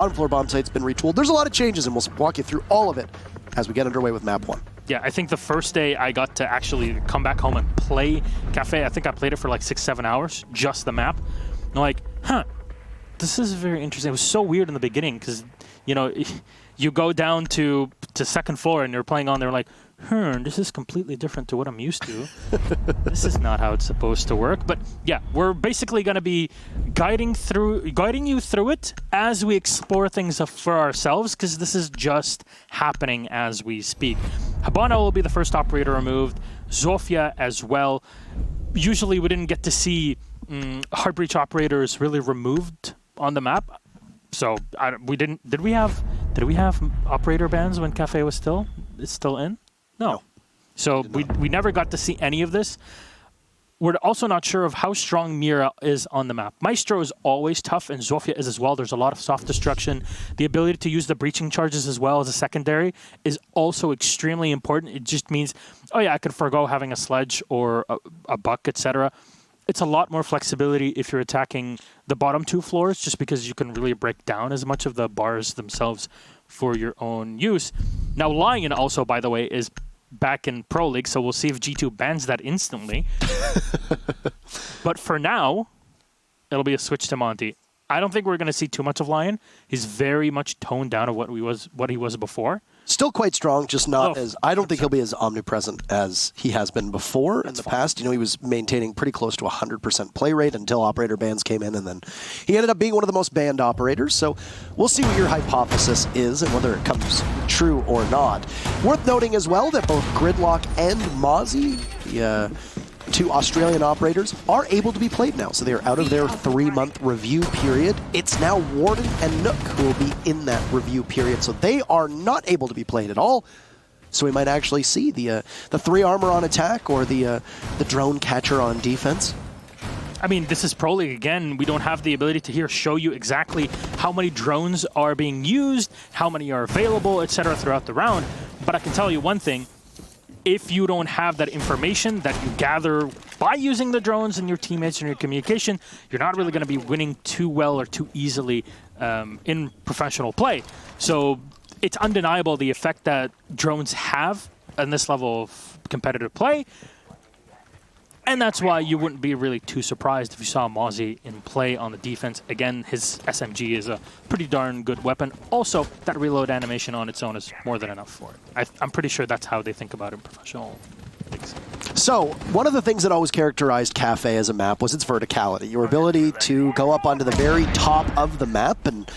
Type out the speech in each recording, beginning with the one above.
bottom floor bomb site's been retooled. There's a lot of changes, and we'll walk you through all of it as we get underway with map 1. Yeah, I think the first day I got to actually come back home and play Cafe, I think I played it for like 6-7 hours, just the map. And I'm like, huh, this is very interesting. It was so weird in the beginning because, you know, you go down to second floor and you're playing on there like, this is completely different to what I'm used to. This is not how it's supposed to work. But yeah, we're basically going to be guiding you through it as we explore things for ourselves, because this is just happening as we speak. Habana will be the first operator removed, Zofia as well. Usually we didn't get to see hard breach operators really removed on the map. So we didn't. Did we have operator bans when Cafe was still in? No. So we never got to see any of this. We're also not sure of how strong Mira is on the map. Maestro is always tough, and Zofia is as well. There's a lot of soft destruction. The ability to use the breaching charges as well as a secondary is also extremely important. It just means, oh yeah, I could forgo having a sledge or a buck, etc. It's a lot more flexibility if you're attacking the bottom 2 floors, just because you can really break down as much of the bars themselves for your own use. Now, Lion also, by the way, is back in Pro League, so we'll see if G2 bans that instantly. But for now, it'll be a switch to Monty. I don't think we're going to see too much of Lion. He's very much toned down of what he was before. Still quite strong, just not as... I don't think he'll be as omnipresent as he has been before in the past. You know, he was maintaining pretty close to 100% play rate until operator bans came in, and then he ended up being one of the most banned operators. So we'll see what your hypothesis is and whether it comes true or not. Worth noting as well that both Gridlock and Mozzie, the 2 Australian operators, are able to be played now. So they're out of their 3-month review period. It's now Warden and Nook who will be in that review period. So they are not able to be played at all. So we might actually see the 3 armor on attack or the drone catcher on defense. I mean, this is Pro League again. We don't have the ability to show you exactly how many drones are being used, how many are available, etc. throughout the round. But I can tell you one thing. If you don't have that information that you gather by using the drones and your teammates and your communication, you're not really going to be winning too well or too easily in professional play. So it's undeniable the effect that drones have on this level of competitive play. And that's why you wouldn't be really too surprised if you saw Mozzie in play on the defense. Again, his SMG is a pretty darn good weapon. Also, that reload animation on its own is more than enough for it. I'm pretty sure that's how they think about it in professional leagues. So, one of the things that always characterized Cafe as a map was its verticality. Your ability to go up onto the very top of the map and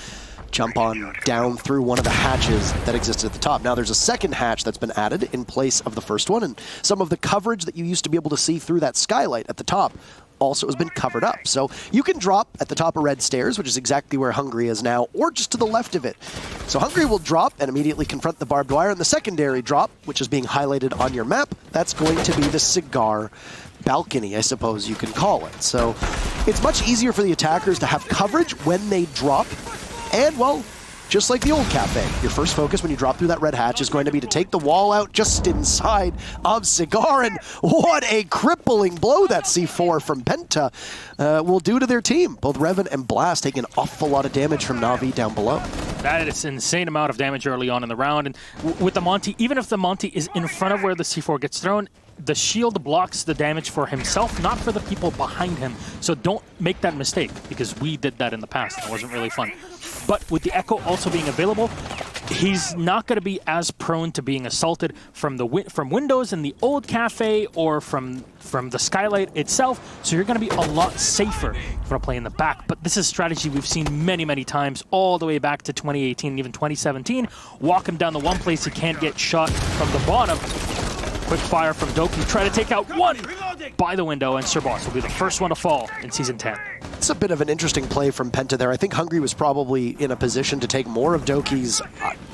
jump on down through one of the hatches that existed at the top. Now there's a second hatch that's been added in place of the first one, and some of the coverage that you used to be able to see through that skylight at the top also has been covered up. So you can drop at the top of Red Stairs, which is exactly where Hungry is now, or just to the left of it. So Hungry will drop and immediately confront the barbed wire, and the secondary drop, which is being highlighted on your map, that's going to be the cigar balcony, I suppose you can call it. So it's much easier for the attackers to have coverage when they drop. And, well, just like the old Cafe, your first focus when you drop through that red hatch is going to be to take the wall out just inside of Cigar. And what a crippling blow that C4 from Penta will do to their team. Both Revan and Blast taking an awful lot of damage from NaVi down below. That is an insane amount of damage early on in the round. And with the Monty, even if the Monty is in front of where the C4 gets thrown, the shield blocks the damage for himself, not for the people behind him. So don't make that mistake, because we did that in the past. It wasn't really fun. But with the Echo also being available, he's not going to be as prone to being assaulted from windows in the old Cafe or from the skylight itself. So you're going to be a lot safer if you want to play in the back. But this is a strategy we've seen many, many times, all the way back to 2018, even 2017. Walk him down the one place he can't get shot from the bottom. Quick fire from Doki, try to take out one by the window, and Sir Boss will be the first one to fall in Season 10. It's a bit of an interesting play from Penta there. I think Hungry was probably in a position to take more of Doki's,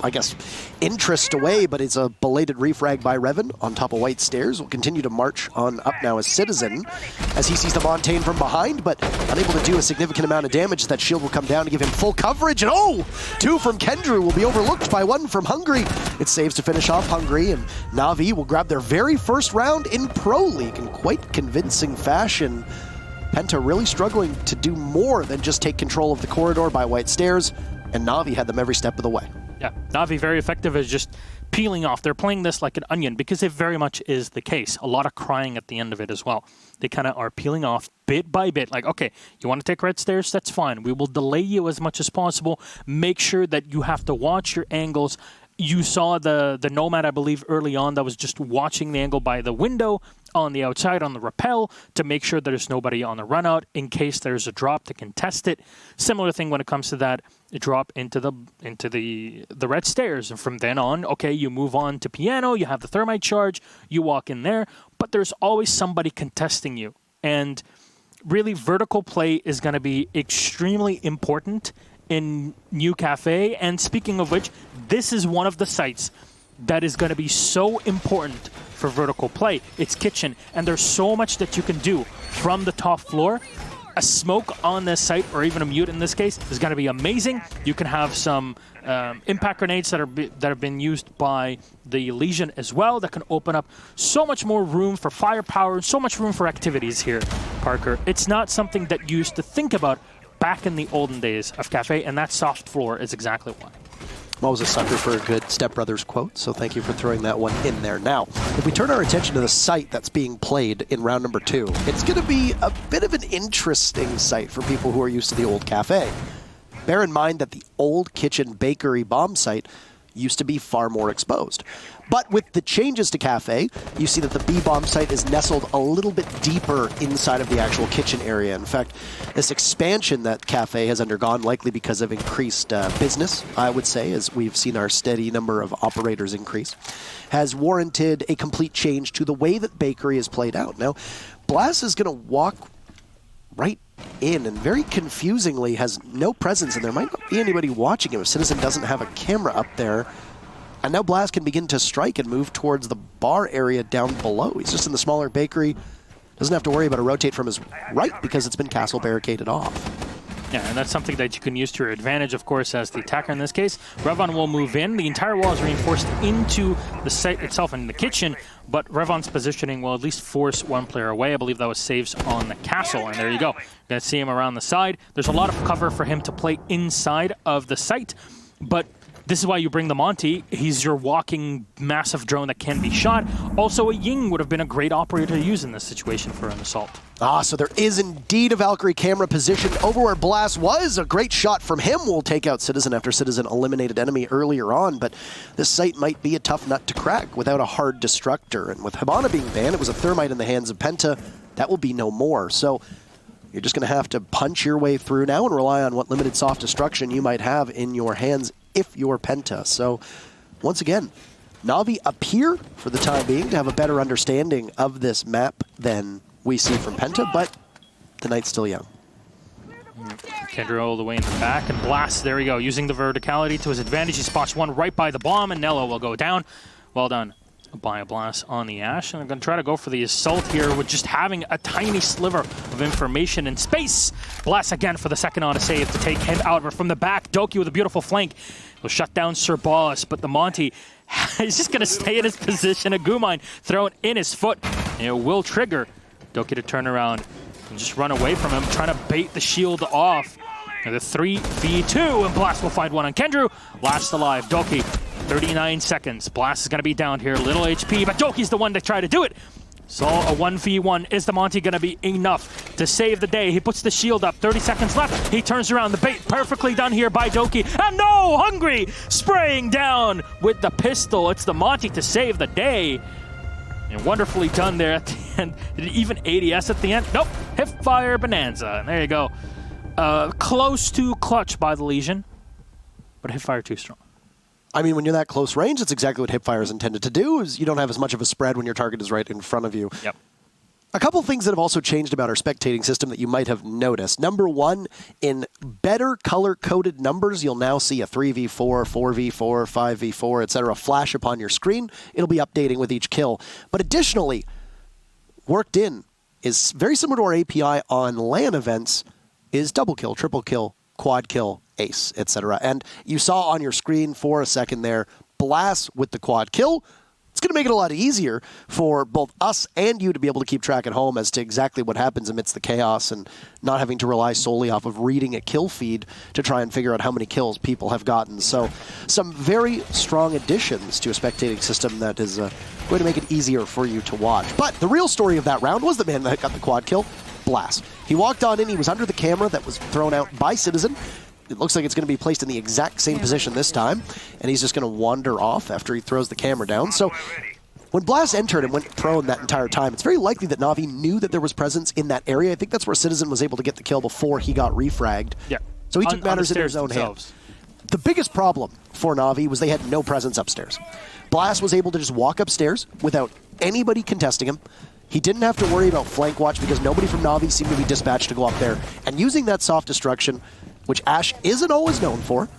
I guess, interest away, but it's a belated refrag by Revan on top of White Stairs. Will continue to march on up now as Citizen, as he sees the Montaigne from behind, but unable to do a significant amount of damage. That shield will come down to give him full coverage, and oh! 2 from Kendrew will be overlooked by 1 from Hungry. It saves to finish off Hungry, and NaVi will grab their very first round in Pro League in quite convincing fashion. Penta really struggling to do more than just take control of the corridor by White Stairs. and NaVi had them every step of the way. Yeah, NaVi very effective as just peeling off. They're playing this like an onion because it very much is the case. A lot of crying at the end of it as well. They kind of are peeling off bit by bit. Like, okay, you want to take red stairs? That's fine. We will delay you as much as possible. Make sure that you have to watch your angles. You saw the Nomad, I believe, early on that was just watching the angle by the window on the outside on the rappel to make sure there's nobody on the run out in case there's a drop to contest it. Similar thing when it comes to that drop into the red stairs. And from then on, okay, you move on to piano, you have the thermite charge, you walk in there, but there's always somebody contesting you. And really, vertical play is going to be extremely important in New Cafe. And speaking of which, this is one of the sites that is going to be so important for vertical play. It's kitchen, and there's so much that you can do from the top floor. A smoke on this site, or even a mute in this case, is going to be amazing. You can have some impact grenades that have been used by the Legion as well that can open up so much more room for firepower and so much room for activities here, Parker. It's not something that you used to think about back in the olden days of Cafe, and that soft floor is exactly why. I'm always a sucker for a good Step Brothers quote, so thank you for throwing that one in there. Now, if we turn our attention to the site that's being played in round number 2, it's going to be a bit of an interesting site for people who are used to the old Cafe. Bear in mind that the old kitchen bakery bomb site used to be far more exposed. But with the changes to Cafe, you see that the B-bomb site is nestled a little bit deeper inside of the actual kitchen area. In fact, this expansion that Cafe has undergone, likely because of increased business, I would say, as we've seen our steady number of operators increase, has warranted a complete change to the way that bakery is played out. Now, Blast is going to walk right in, and very confusingly has no presence, and there might not be anybody watching him if Citizen doesn't have a camera up there. And now Blast can begin to strike and move towards the bar area down below. He's just in the smaller bakery. Doesn't have to worry about a rotate from his right because it's been castle barricaded off. Yeah, and that's something that you can use to your advantage, of course, as the attacker in this case. Revon will move in. The entire wall is reinforced into the site itself and the kitchen, but Revon's positioning will at least force one player away. I believe that was saves on the castle, and there you go. You're going to see him around the side. There's a lot of cover for him to play inside of the site, but this is why you bring the Monty. He's your walking massive drone that can be shot. Also, a Ying would have been a great operator to use in this situation for an assault. So there is indeed a Valkyrie camera positioned over where Blast was. A great shot from him will take out Citizen after Citizen eliminated enemy earlier on, but this site might be a tough nut to crack without a hard destructor. And with Hibana being banned, it was a thermite in the hands of Penta. That will be no more. So you're just going to have to punch your way through now and rely on what limited soft destruction you might have in your hands if you're Penta. So, once again, NaVi appear, for the time being, to have a better understanding of this map than we see from Penta, but the night's still young. Kendra all the way in the back, and Blast, there we go, using the verticality to his advantage. He spots one right by the bomb, and Nello will go down. Well done by a Blast on the Ash, and I'm going to try to go for the assault here with just having a tiny sliver of information in space. Blast again for the second on a save to take him out, but from the back, Doki with a beautiful flank will shut down Sir Boss, but the Monty is just going to stay in his position. A Gumine thrown in his foot, and it will trigger Doki to turn around and just run away from him, trying to bait the shield off. And the 3v2, and Blast will find one on Kendrew. Last alive, Doki. 39 seconds. Blast is going to be down here. Little HP, but Doki's the one to try to do it. So a 1v1. Is the Monty going to be enough to save the day? He puts the shield up. 30 seconds left. He turns around. The bait perfectly done here by Doki. And no! Hungry! Spraying down with the pistol. It's the Monty to save the day. And wonderfully done there at the end. Even ADS at the end. Nope. Hipfire Bonanza. And there you go. Close to clutch by the Legion. But Hipfire too strong. I mean, when you're that close range, it's exactly what Hipfire is intended to do, is you don't have as much of a spread when your target is right in front of you. Yep. A couple things that have also changed about our spectating system that you might have noticed. Number one, in better color-coded numbers, you'll now see a 3v4, 4v4, 5v4, etc. flash upon your screen. It'll be updating with each kill. But additionally, worked in is very similar to our API on LAN events, is double kill, triple kill, quad kill, ace, etc. And you saw on your screen for a second there, Blast with the quad kill. It's going to make it a lot easier for both us and you to be able to keep track at home as to exactly what happens amidst the chaos and not having to rely solely off of reading a kill feed to try and figure out how many kills people have gotten. So some very strong additions to a spectating system that is going to make it easier for you to watch. But the real story of that round was the man that got the quad kill, Blast. He walked on in, he was under the camera that was thrown out by Citizen. It looks like it's going to be placed in the exact same position this time, and he's just going to wander off after he throws the camera down. So when Blast entered and went prone that entire time, it's very likely that NaVi knew that there was presence in that area. I think that's where Citizen was able to get the kill before he got refragged. Yeah. So he took matters into his own hands. The biggest problem for NaVi was they had no presence upstairs. Blast was able to just walk upstairs without anybody contesting him. He didn't have to worry about flank watch because nobody from NaVi seemed to be dispatched to go up there. And using that soft destruction, which Ash isn't always known for,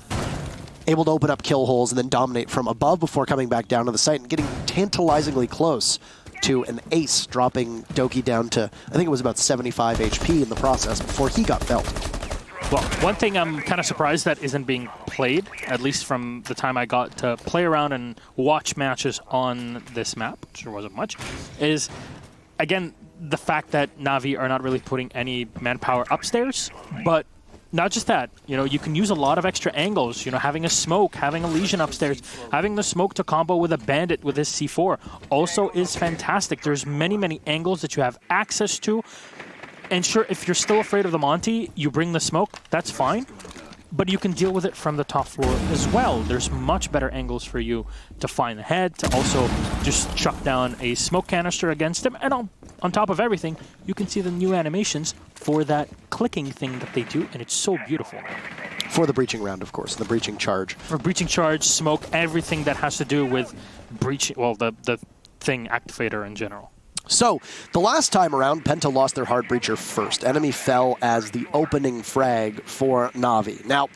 able to open up kill holes and then dominate from above before coming back down to the site and getting tantalizingly close to an ace, dropping Doki down to, I think it was about 75 HP in the process before he got felled. Well, one thing I'm kind of surprised that isn't being played, at least from the time I got to play around and watch matches on this map, which there wasn't much, is, again, the fact that NaVi are not really putting any manpower upstairs, but not just that, you know, you can use a lot of extra angles, you know, having a smoke, having a Legion upstairs, having the smoke to combo with a Bandit with his C4 also is fantastic. There's many, many angles that you have access to. And sure, if you're still afraid of the Monty, you bring the smoke, that's fine. But you can deal with it from the top floor as well. There's much better angles for you to find the head, to also just chuck down a smoke canister against him. And on top of everything, you can see the new animations for that clicking thing that they do, and it's so beautiful. For the breaching round, of course, the breaching charge. For breaching charge, smoke, everything that has to do with breaching, well, the thing activator in general. So, the last time around, Penta lost their hard breacher first. Enemy fell as the opening frag for NaVi. Now,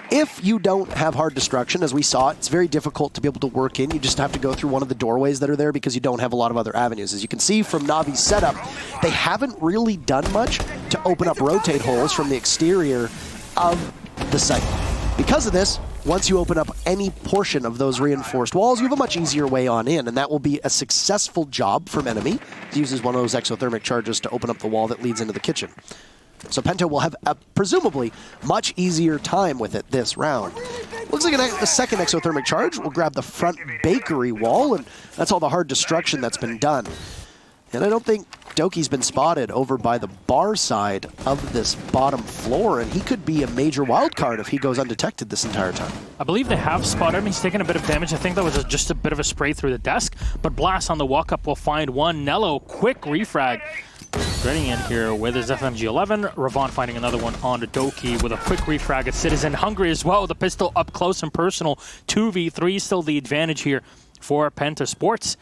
if you don't have hard destruction, as we saw, it's very difficult to be able to work in. You just have to go through one of the doorways that are there because you don't have a lot of other avenues. As you can see from NaVi's setup, they haven't really done much to open up rotate holes from the exterior of the site. Because of this, once you open up any portion of those reinforced walls, you have a much easier way on in, and that will be a successful job from enemy. He uses one of those exothermic charges to open up the wall that leads into the kitchen. So Penta will have a presumably much easier time with it this round. Looks like a second exothermic charge will grab the front bakery wall, and that's all the hard destruction that's been done. And I don't think Doki's been spotted over by the bar side of this bottom floor, and he could be a major wild card if he goes undetected this entire time. I believe they have spotted him. He's taken a bit of damage. I think that was just a bit of a spray through the desk, but Blast on the walk-up will find one. Nello, quick refrag. Getting in here with his FMG-11. Ravon finding another one on to Doki with a quick refrag at Citizen. Hungry as well, the pistol up close and personal. 2v3 still the advantage here for Penta Sports.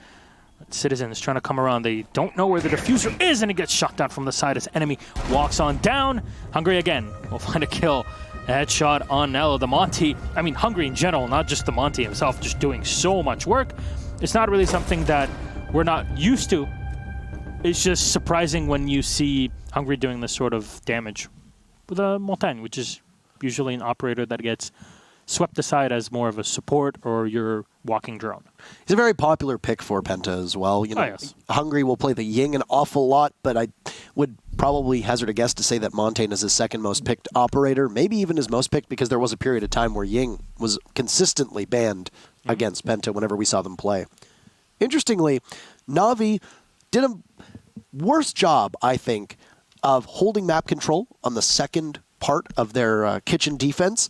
Citizen is trying to come around. They don't know where the diffuser is, and it gets shot down from the side as enemy walks on down. Hungry again will find a kill. A headshot on Nello. The Monty, I mean Hungry in general, not just the Monty himself, just doing so much work. It's not really something that we're not used to. It's just surprising when you see Hungry doing this sort of damage with a Montagne, which is usually an operator that gets swept aside as more of a support or your walking drone. He's a very popular pick for Penta as well. You know, yes. Hungry will play the Ying an awful lot, but I would probably hazard a guess to say that Montaigne is his second most picked operator, maybe even his most picked, because there was a period of time where Ying was consistently banned against Penta whenever we saw them play. Interestingly, NaVi did a worse job, I think, of holding map control on the second part of their kitchen defense,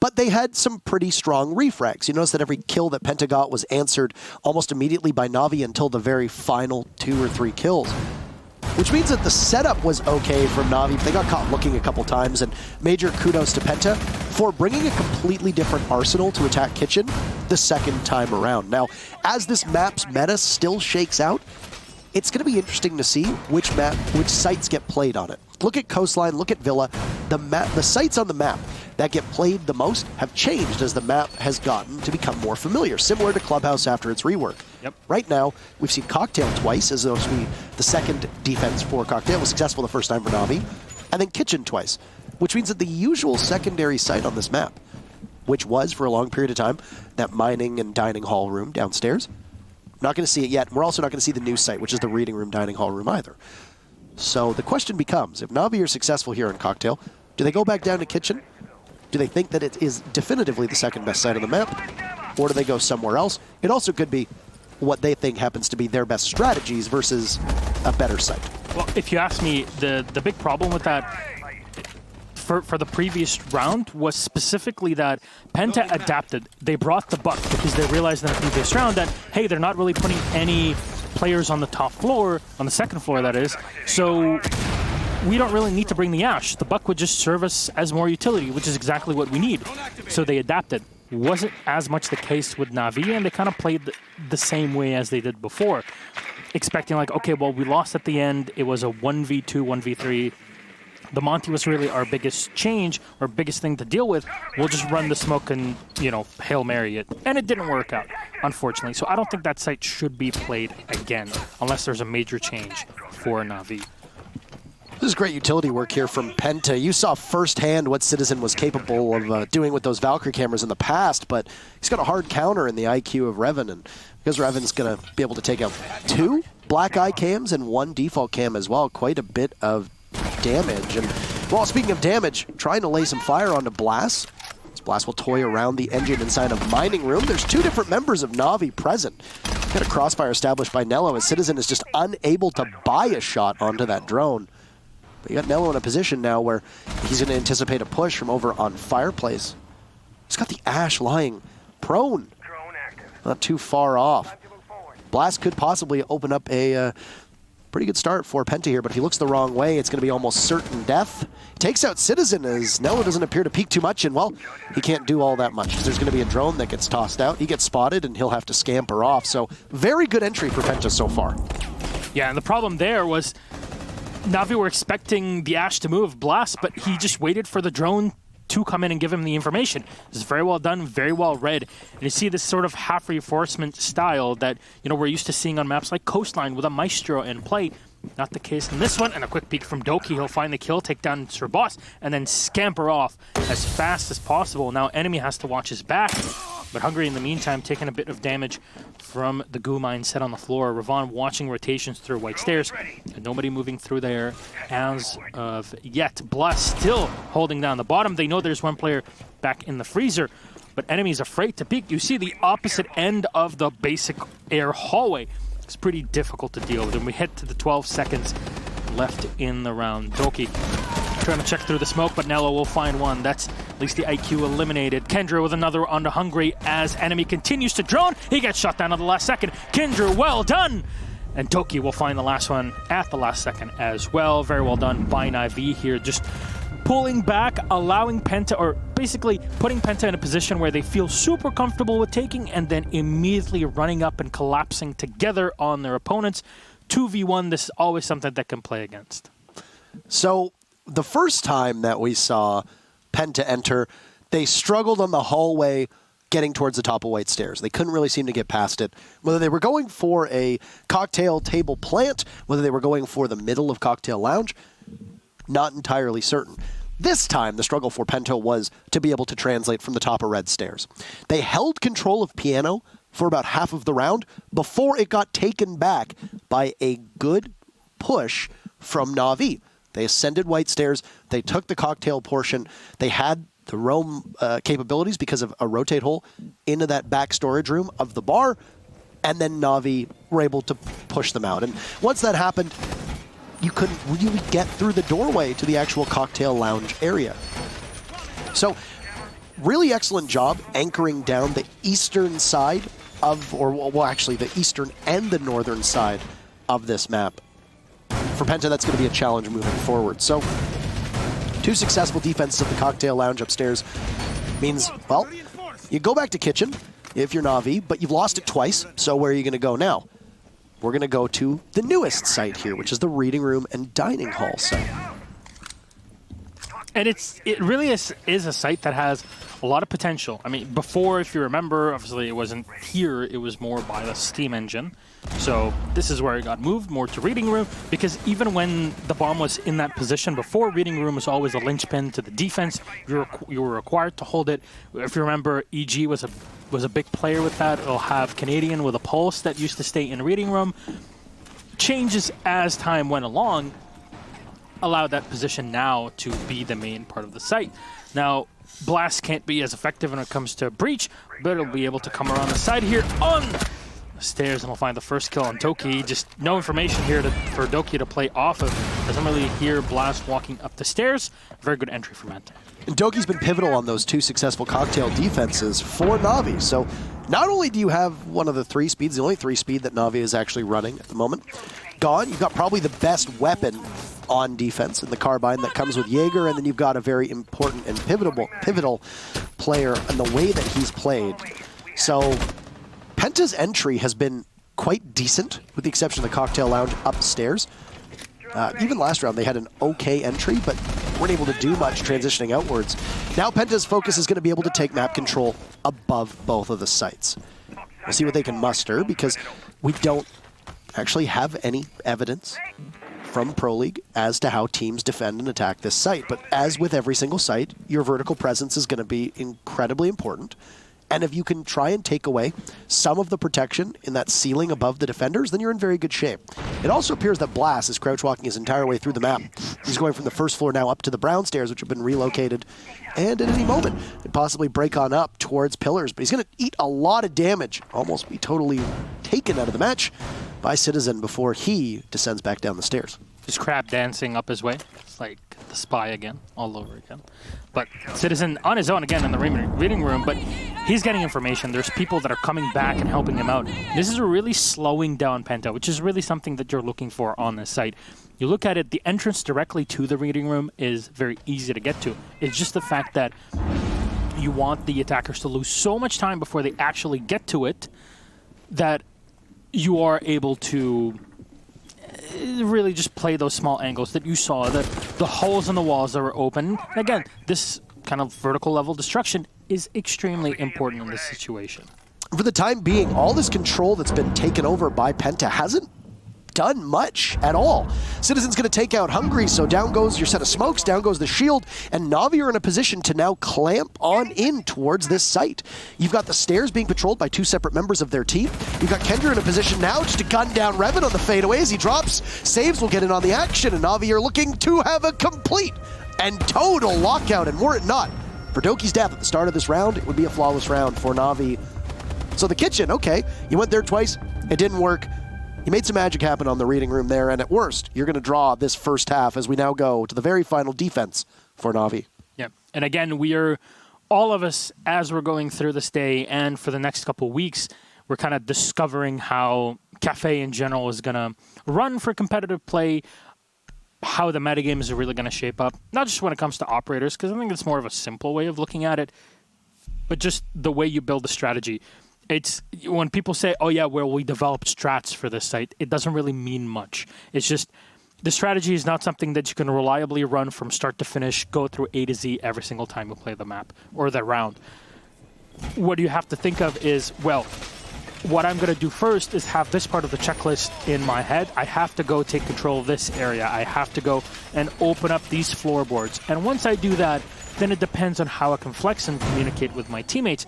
but they had some pretty strong refrags. You notice that every kill that Penta got was answered almost immediately by NaVi until the very final 2 or 3 kills. Which means that the setup was okay from NaVi. They got caught looking a couple times, and major kudos to Penta for bringing a completely different arsenal to attack kitchen the second time around. Now, as this map's meta still shakes out, it's going to be interesting to see which sites get played on it. Look at Coastline, look at Villa. The sites on the map that get played the most have changed as the map has gotten to become more familiar, similar to Clubhouse after its rework. Yep. Right now, we've seen Cocktail twice, as though the second defense for Cocktail was successful the first time for NaVi, and then Kitchen twice, which means that the usual secondary site on this map, which was for a long period of time that mining and dining hall room downstairs, Not going to see it yet. We're also not going to see the new site, which is the reading room, dining hall room either. So the question becomes, if NaVi are successful here in Cocktail, do they go back down to Kitchen? Do they think that it is definitively the second best site on the map? Or do they go somewhere else? It also could be what they think happens to be their best strategies versus a better site. Well, if you ask me, the big problem with that for the previous round was specifically that PENTA adapted. They brought the buck because they realized in the previous round that, hey, they're not really putting any players on the top floor, on the second floor that is, so we don't really need to bring the Ash. The buck would just serve us as more utility, which is exactly what we need. So they adapted. Wasn't as much the case with NaVi, and they kind of played the same way as they did before, expecting like, okay, well, we lost at the end. It was a 1v2, 1v3. The Monty was really our biggest change, our biggest thing to deal with. We'll just run the smoke and, you know, Hail Mary it. And it didn't work out, unfortunately. So I don't think that site should be played again, unless there's a major change for NaVi. This is great utility work here from PENTA. You saw firsthand what Citizen was capable of doing with those Valkyrie cameras in the past, but he's got a hard counter in the IQ of Revan, and because Revan's going to be able to take out 2 black eye cams and 1 default cam as well, quite a bit of damage. And, well, speaking of damage, trying to lay some fire onto Blast. This Blast will toy around the engine inside of Mining Room. There's 2 different members of NaVi present. Got a crossfire established by Nello, as Citizen is just unable to buy a shot onto that drone. But you got Nello in a position now where he's going to anticipate a push from over on Fireplace. He's got the Ash lying prone, not too far off. Blast could possibly open up a pretty good start for PENTA here, but if he looks the wrong way, it's going to be almost certain death. Takes out Citizen as Nello doesn't appear to peek too much, and, well, he can't do all that much because there's going to be a drone that gets tossed out. He gets spotted, and he'll have to scamper off. So very good entry for PENTA so far. Yeah, and the problem there was NaVi were expecting the Ash to move Blast, but he just waited for the drone to come in and give him the information. It's very well done, very well read. And you see this sort of half reinforcement style that, you know, we're used to seeing on maps like Coastline with a Maestro in play. Not the case in this one. And a quick peek from Doki. He'll find the kill, take down Sir Boss, and then scamper off as fast as possible. Now enemy has to watch his back, but Hungry in the meantime taking a bit of damage from the goo mine set on the floor. Ravon watching rotations through White Stairs, and nobody moving through there as of yet. Blast still holding down the bottom. They know there's one player back in the freezer, but enemy's afraid to peek. You see the opposite end of the basic air hallway. It's pretty difficult to deal with, and we head to the 12 seconds left in the round. Doki trying to check through the smoke, but Nello will find one. That's at least the IQ eliminated. Kendra with another onto Hungry as enemy continues to drone. He gets shot down at the last second. Kendra, well done! And Doki will find the last one at the last second as well. Very well done by NaVi here. Just pulling back, allowing PENTA, or basically putting PENTA in a position where they feel super comfortable with taking, and then immediately running up and collapsing together on their opponents. 2v1, this is always something that can play against. So the first time that we saw PENTA enter, they struggled on the hallway getting towards the top of White Stairs. They couldn't really seem to get past it. Whether they were going for a cocktail table plant, whether they were going for the middle of Cocktail Lounge, not entirely certain. This time, the struggle for PENTA was to be able to translate from the top of Red Stairs. They held control of Piano for about half of the round before it got taken back by a good push from NaVi. They ascended White Stairs, they took the cocktail portion, they had the roam capabilities because of a rotate hole into that back storage room of the bar, and then NaVi were able to push them out. And once that happened, you couldn't really get through the doorway to the actual cocktail lounge area. So, really excellent job anchoring down the eastern side of, or well, actually the eastern and the northern side of this map. For PENTA, that's going to be a challenge moving forward. So, 2 successful defenses of the cocktail lounge upstairs means, well, you go back to Kitchen if you're NaVi, but you've lost it twice, so where are you going to go now? We're going to go to the newest site here, which is the reading room and dining hall site. And it really is a site that has a lot of potential. I mean, before, if you remember, obviously it wasn't here, it was more by the Steam engine. So this is where it got moved more to reading room, because even when the bomb was in that position before, reading room was always a linchpin to the defense. You were required to hold it. If you remember, EG was a was a big player with that. It'll have Canadian with a pulse that used to stay in reading room. Changes as time went along allowed that position now to be the main part of the site. Now, Blast can't be as effective when it comes to breach, but it'll be able to come around the side here on the stairs, and we'll find the first kill on Doki. Just no information here for Doki to play off of. Doesn't really hear Blast walking up the stairs. Very good entry from PENTA. And Doki's been pivotal on those 2 successful cocktail defenses for NaVi. So not only do you have one of the 3 speeds, the only 3 speed that NaVi is actually running at the moment, gone, you've got probably the best weapon on defense in the carbine that comes with Jaeger, and then you've got a very important and pivotal player in the way that he's played. So PENTA's entry has been quite decent, with the exception of the cocktail lounge upstairs. Even last round, they had an okay entry, but weren't able to do much transitioning outwards. Now PENTA's focus is going to be able to take map control above both of the sites. We'll see what they can muster, because we don't actually have any evidence from Pro League as to how teams defend and attack this site. But as with every single site, your vertical presence is going to be incredibly important. And if you can try and take away some of the protection in that ceiling above the defenders, then you're in very good shape. It also appears that Blast is crouch walking his entire way through the map. He's going from the first floor now up to the brown stairs, which have been relocated. And at any moment, could possibly break on up towards pillars. But he's going to eat a lot of damage, almost be totally taken out of the match by Citizen before he descends back down the stairs. Just crab dancing up his way. It's like the spy again, all over again. But Citizen on his own again in the reading room, but he's getting information. There's people that are coming back and helping him out. This is really slowing down PENTA, which is really something that you're looking for on this site. You look at it, the entrance directly to the reading room is very easy to get to. It's just the fact that you want the attackers to lose so much time before they actually get to it that you are able to really just play those small angles that you saw, the holes in the walls that were open. Again, this kind of vertical level destruction is extremely important in this situation. For the time being, all this control that's been taken over by PENTA hasn't done much at all. Citizen's going to take out Hungry, so down goes your set of smokes, down goes the shield, and NaVi are in a position to now clamp on in towards this site. You've got the stairs being patrolled by 2 separate members of their team. You've got Kendra in a position now just to gun down Revan on the fadeaway as he drops. Saves will get in on the action, and NaVi are looking to have a complete and total lockout, and were it not for Doki's death at the start of this round, it would be a flawless round for NaVi. So the kitchen, okay, you went there twice, it didn't work. You made some magic happen on the reading room there, and at worst, you're going to draw this first half as we now go to the very final defense for NaVi. Yeah, and again, we are, all of us, as we're going through this day and for the next couple weeks, we're kind of discovering how Cafe in general is going to run for competitive play, how the metagames are really going to shape up, not just when it comes to operators, because I think it's more of a simple way of looking at it, but just the way you build a strategy. It's when people say, oh yeah, well, we developed strats for this site, it doesn't really mean much. It's just the strategy is not something that you can reliably run from start to finish, go through A to Z every single time you play the map or the round. What you have to think of is, well, what I'm going to do first is have this part of the checklist in my head. I have to go take control of this area. I have to go and open up these floorboards. And once I do that, then it depends on how I can flex and communicate with my teammates.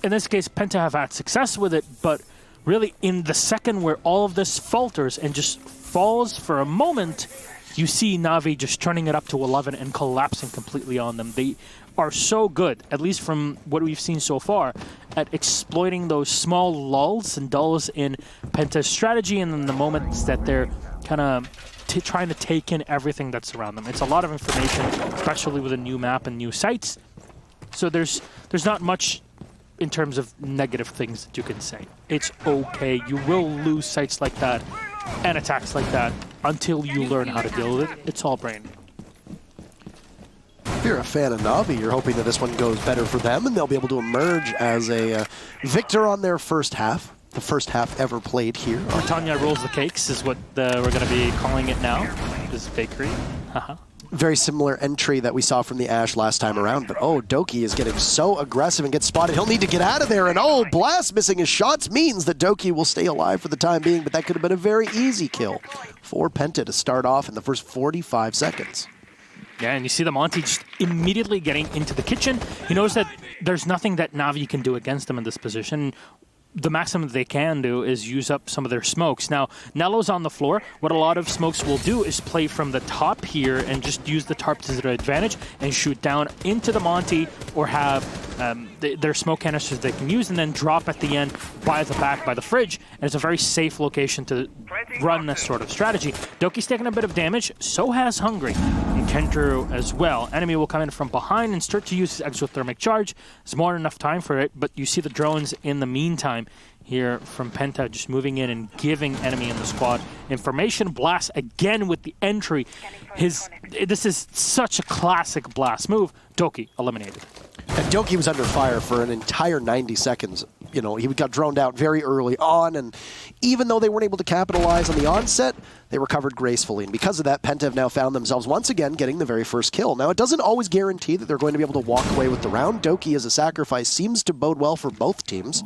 In this case, PENTA have had success with it, but really in the second where all of this falters and just falls for a moment, you see NaVi just turning it up to 11 and collapsing completely on them. They are so good, at least from what we've seen so far, at exploiting those small lulls and dulls in PENTA's strategy and in the moments that they're kind of trying to take in everything that's around them. It's a lot of information, especially with a new map and new sites. So there's not much in terms of negative things that you can say. It's okay. You will lose sites like that and attacks like that until you learn how to deal with it. It's all brain. If you're a fan of NaVi, you're hoping that this one goes better for them and they'll be able to emerge as a victor on their first half. The first half ever played here. Britannia rolls the cakes is what we're going to be calling it now. This is bakery. Haha. Very similar entry that we saw from the Ash last time around, but oh, Doki is getting so aggressive and gets spotted. He'll need to get out of there, and oh, Blast missing his shots means that Doki will stay alive for the time being, but that could have been a very easy kill for PENTA to start off in the first 45 seconds. Yeah, and you see the Monty just immediately getting into the kitchen. He knows that there's nothing that NaVi can do against him in this position. The maximum they can do is use up some of their smokes. Now, Nello's on the floor. What a lot of smokes will do is play from the top here and just use the tarp to their advantage and shoot down into the Monty, or have their smoke canisters they can use and then drop at the end by the back by the fridge. And it's a very safe location to run this sort of strategy. Doki's taking a bit of damage, so has Hungry, and Kendrew as well. Enemy will come in from behind and start to use his exothermic charge. There's more than enough time for it, but you see the drones in the meantime here from Penta just moving in and giving enemy in the squad information. Blast again with the entry. This is such a classic Blast move. Doki eliminated. And Doki was under fire for an entire 90 seconds. You know, he got droned out very early on, and even though they weren't able to capitalize on the onset, they recovered gracefully. And because of that, Penta have now found themselves once again getting the very first kill. Now, it doesn't always guarantee that they're going to be able to walk away with the round. Doki as a sacrifice seems to bode well for both teams,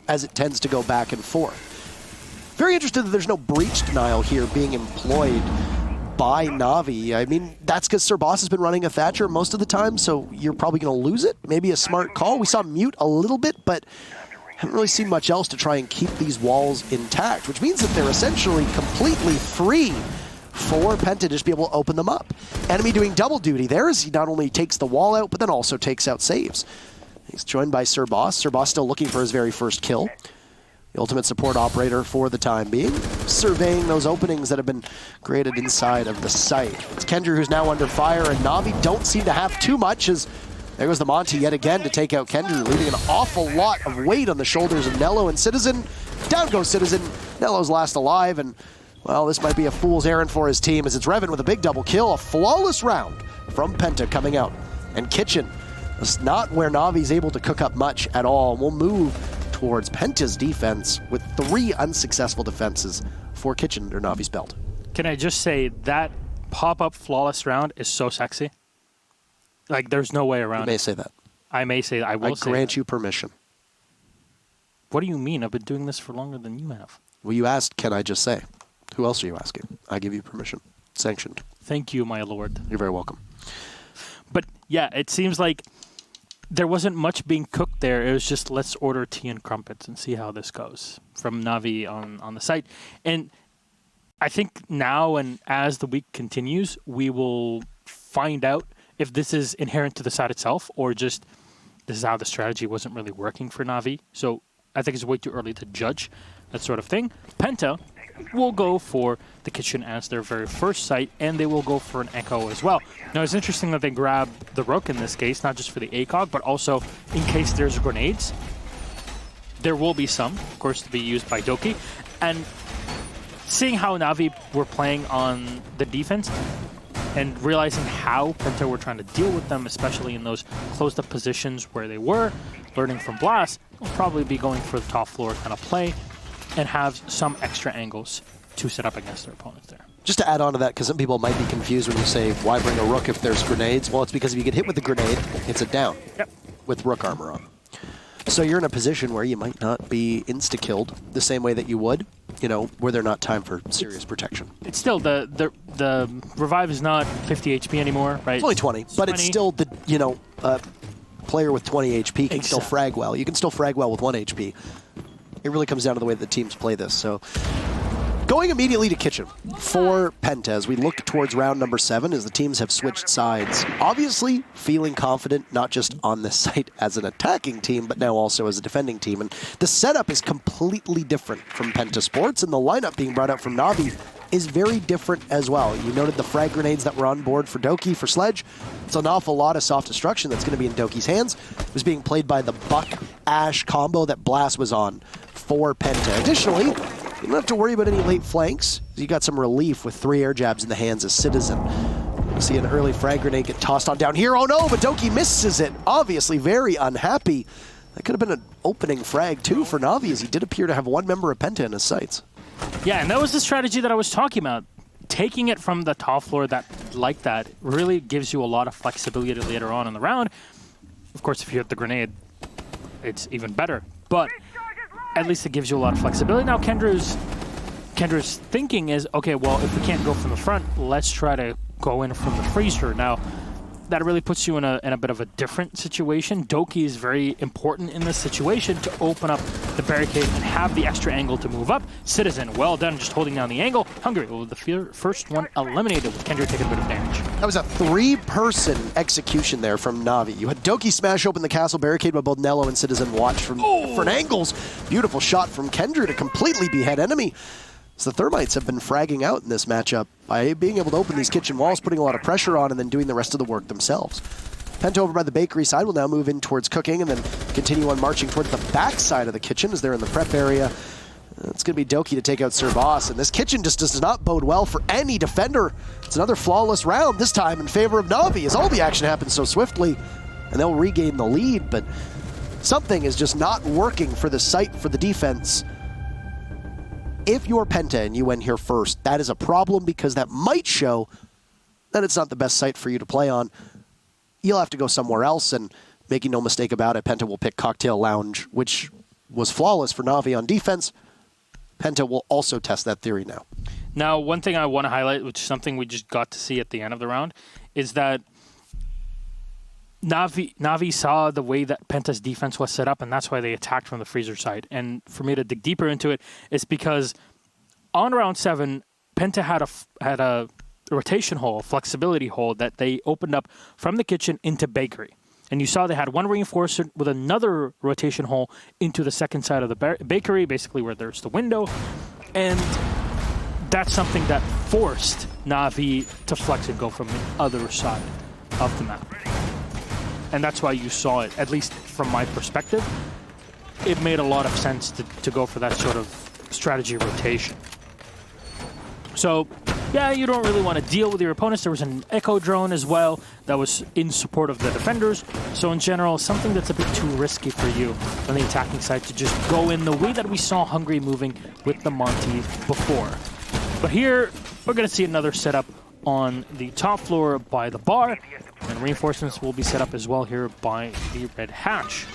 as it tends to go back and forth. Very interested that there's no breach denial here being employed by NaVi. I mean, that's because Sir Boss has been running a Thatcher most of the time, so you're probably going to lose it. Maybe a smart call. We saw mute a little bit, but haven't really seen much else to try and keep these walls intact, which means that they're essentially completely free for Penta to just be able to open them up. Enemy doing double duty there as he not only takes the wall out, but then also takes out saves. He's joined by Sir Boss. Sir Boss still looking for his very first kill. The ultimate support operator for the time being, surveying those openings that have been created inside of the site. It's Kendrew who's now under fire, and NaVi don't seem to have too much, as there goes the Monty yet again to take out Kendrew, leaving an awful lot of weight on the shoulders of Nello and Citizen. Down goes Citizen. Nello's last alive, and, well, this might be a fool's errand for his team, as it's Revan with a big double kill. A flawless round from Penta coming out. And Kitchen is not where NaVi's able to cook up much at all. We'll move towards Penta's defense with 3 unsuccessful defenses for Kitchen under NaVi's belt. Can I just say that pop-up flawless round is so sexy? Like, there's no way around it. You may say that. I may say that. I will say that. I grant you permission. What do you mean? I've been doing this for longer than you have. Well, you asked, can I just say? Who else are you asking? I give you permission. Sanctioned. Thank you, my lord. You're very welcome. But, yeah, it seems like there wasn't much being cooked there. It was just, let's order tea and crumpets and see how this goes from NaVi on the site. And I think now and as the week continues, we will find out if this is inherent to the side itself or just this is how the strategy wasn't really working for NaVi. So I think it's way too early to judge that sort of thing. Penta will go for the kitchen as their very first site, and they will go for an Echo as well. Now, it's interesting that they grab the Rook in this case, not just for the ACOG, but also in case there's grenades. There will be some, of course, to be used by Doki. And seeing how NaVi were playing on the defense and realizing how Penta were trying to deal with them, especially in those closed-up positions where they were, learning from Blast, will probably be going for the top floor kind of play and have some extra angles to set up against their opponents there. Just to add on to that, because some people might be confused when you say, why bring a Rook if there's grenades? Well, it's because if you get hit with a grenade, it's a down. Yep. With Rook armor on. So you're in a position where you might not be insta-killed the same way that you would, you know, were there not time for serious protection. It's still, the revive is not 50 HP anymore, right? It's only 20, but it's still, the you know, player with 20 HP can still frag well. You can still frag well with 1 HP. It really comes down to the way that the teams play this. So going immediately to Kitchen for Penta as we look towards round number 7 as the teams have switched sides. Obviously feeling confident not just on this site as an attacking team, but now also as a defending team. And the setup is completely different from Penta Sports, and the lineup being brought out from NaVi is very different as well. You noted the frag grenades that were on board for Doki, for Sledge. It's an awful lot of soft destruction that's going to be in Doki's hands. It was being played by the Buck-Ash combo that Blast was on for Penta. Additionally, you don't have to worry about any late flanks. You got some relief with 3 air jabs in the hands of Citizen. You see an early frag grenade get tossed on down here. Oh no, but Doki misses it. Obviously very unhappy. That could have been an opening frag too for NaVi, as he did appear to have one member of Penta in his sights. Yeah, and that was the strategy that I was talking about. Taking it from the top floor like that really gives you a lot of flexibility later on in the round. Of course, if you hit the grenade, it's even better. But at least it gives you a lot of flexibility. Now, Kendrew's thinking is, okay, well, if we can't go from the front, let's try to go in from the freezer. Now, that really puts you in a bit of a different situation. Doki is very important in this situation to open up the barricade and have the extra angle to move up. Citizen, well done, just holding down the angle. Hungary, well, the first one eliminated with Kendra taking a bit of damage. That was a 3-person execution there from Navi. You had Doki smash open the castle barricade, but both Nello and Citizen watch from different angles. Beautiful shot from Kendra to completely behead enemy. So the Thermites have been fragging out in this matchup by being able to open these kitchen walls, putting a lot of pressure on, and then doing the rest of the work themselves. Penta over by the bakery side will now move in towards cooking and then continue on marching towards the back side of the kitchen as they're in the prep area. It's going to be Doki to take out Sir Boss, and this kitchen just does not bode well for any defender. It's another flawless round, this time in favor of Navi, as all the action happens so swiftly, and they'll regain the lead, but something is just not working for the site for the defense. If you're Penta and you went here first, that is a problem because that might show that it's not the best site for you to play on. You'll have to go somewhere else, and making no mistake about it, Penta will pick Cocktail Lounge, which was flawless for Navi on defense. Penta will also test that theory now. Now, one thing I want to highlight, which is something we just got to see at the end of the round, is that Navi saw the way that Penta's defense was set up, and that's why they attacked from the freezer side. And for me to dig deeper into it, it's because on round 7, Penta had a rotation hole, a flexibility hole that they opened up from the kitchen into bakery. And you saw they had one reinforcer with another rotation hole into the second side of the bakery, basically where there's the window. And that's something that forced Navi to flex and go from the other side of the map. And that's why you saw it, at least from my perspective. It made a lot of sense to go for that sort of strategy rotation. So, yeah, you don't really want to deal with your opponents. There was an Echo drone as well that was in support of the defenders. So in general, something that's a bit too risky for you on the attacking side to just go in the way that we saw Hungary moving with the Monty before. But here, we're going to see another setup on the top floor by the bar, and reinforcements will be set up as well here by the Red Hatch.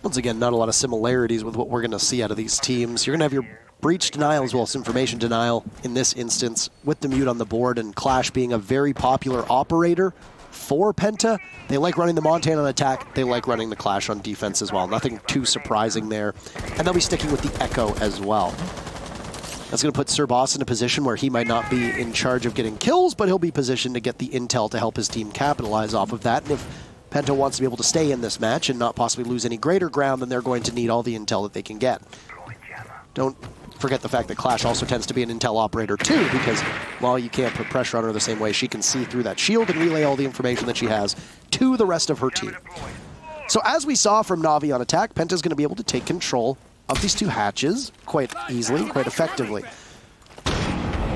Once again, not a lot of similarities with what we're going to see out of these teams. You're going to have your breach denial as well as information denial in this instance with the mute on the board, and Clash being a very popular operator for Penta. They like running the Montana on attack. They like running the Clash on defense as well. Nothing too surprising there. And they'll be sticking with the Echo as well. That's going to put Sir Boss in a position where he might not be in charge of getting kills, but he'll be positioned to get the intel to help his team capitalize off of that. And if Penta wants to be able to stay in this match and not possibly lose any greater ground, then they're going to need all the intel that they can get. Don't forget the fact that Clash also tends to be an intel operator too, because while you can't put pressure on her the same way, she can see through that shield and relay all the information that she has to the rest of her team. So as we saw from Navi on attack, Penta's going to be able to take control of these two hatches quite easily, quite effectively.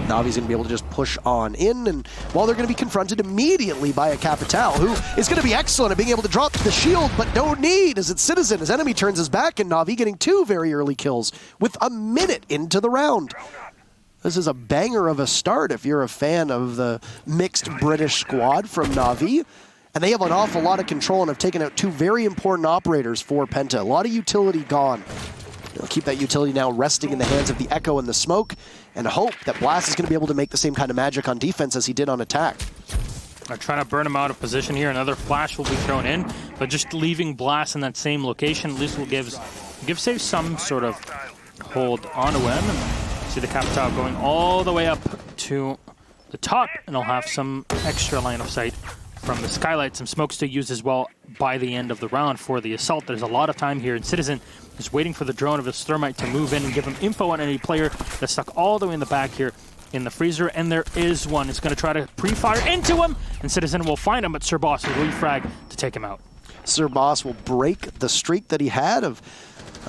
Navi's going to be able to just push on in, and while they're going to be confronted immediately by a Capital, who is going to be excellent at being able to drop the shield, but no need as it's Citizen. His enemy turns his back, and Navi getting 2 very early kills with a minute into the round. This is a banger of a start if you're a fan of the mixed British squad from Navi. And they have an awful lot of control and have taken out 2 very important operators for Penta. A lot of utility gone. They'll keep that utility now resting in the hands of the Echo and the Smoke, and hope that Blast is going to be able to make the same kind of magic on defense as he did on attack. They're trying to burn him out of position here. Another flash will be thrown in, but just leaving Blast in that same location at least will give Save some sort of hold onto him. And see the Capital going all the way up to the top, and he'll have some extra line of sight from the skylight, some smokes to use as well by the end of the round for the assault. There's a lot of time here, and Citizen is waiting for the drone of his Thermite to move in and give him info on any player that's stuck all the way in the back here in the freezer, and there is one. It's going to try to pre-fire into him, and Citizen will find him, but Sir Boss will refrag to take him out. Sir Boss will break the streak that he had of